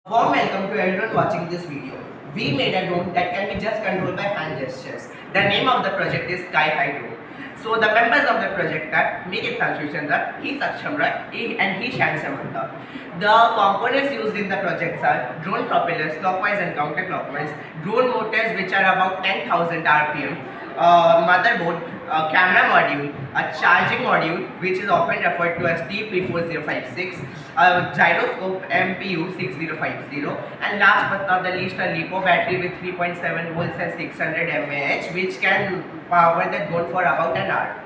Warm welcome to everyone watching this video. We made a drone that can be just controlled by hand gestures. The name of the project is Sky High Drone. So the members of the project are me, Deeptanshu Chandra, he Saksham Roy, and he Sayan Samanta. The components used in the projects are drone propellers clockwise and counterclockwise, drone motors which are about 10,000 RPM, motherboard, camera module, a charging module which is often referred to as TP4056, a gyroscope MPU 6050, and last but not the least a LiPo battery with 3.7 volts and 600 mAh which can power the drone for about an hour.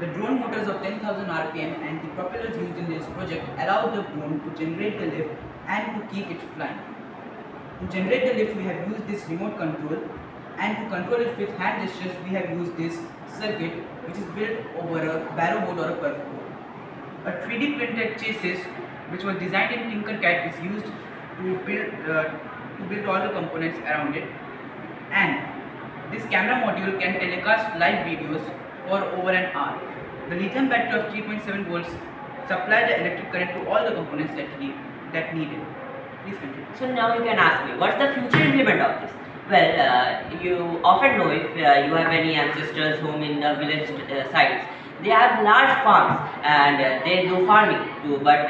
The drone motors of 10,000 RPM and the propellers used in this project allow the drone to generate the lift and to keep it flying. To generate the lift we have used this remote control, and to control it with hand gestures we have used this circuit which is built over a barrow board or a perf board. A 3D printed chassis which was designed in Tinkercad is used to build all the components around it, and this camera module can telecast live videos for over an hour. The lithium battery of 3.7 volts supply the electric current to all the components that needed. Please continue. So now you can ask me, what's the future implement of this? Well, you often know if you have any ancestors home in the village sites, they have large farms and they do farming too, but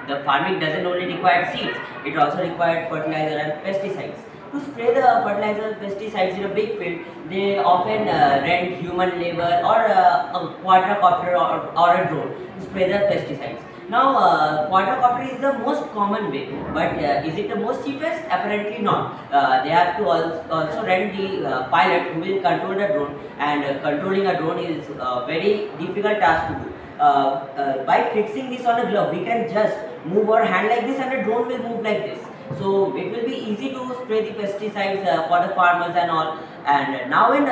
the farming doesn't only require seeds, it also requires fertilizer and pesticides. To spray the fertilizer and pesticides in a big field, they often rent human labor or a quadrocopter or a drone to spray the pesticides. Now, quadrocopter is the most common way, but is it the most cheapest? Apparently not. They have to also rent the pilot who will control the drone, and controlling a drone is a very difficult task to do. By fixing this on a glove, we can just move our hand like this and the drone will move like this. So it will be easy to spray the pesticides for the farmers and all. And now in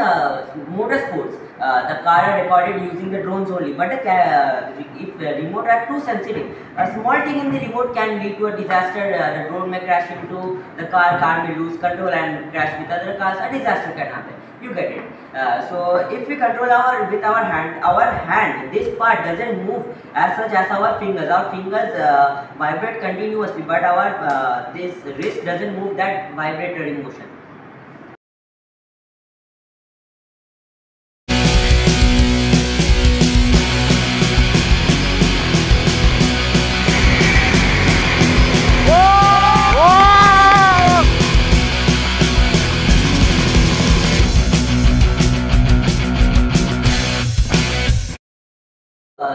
motorsports, the car are recorded using the drones only. But if the remote are too sensitive, a small thing in the remote can lead to a disaster. The drone may crash into the car may lose control and crash with other cars. A disaster can happen. You get it. So if we control with our hand, this part doesn't move as such as our fingers. Our fingers vibrate continuously, but our this wrist doesn't move that vibratory motion.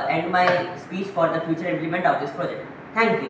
End my speech for the future implement of this project. Thank you.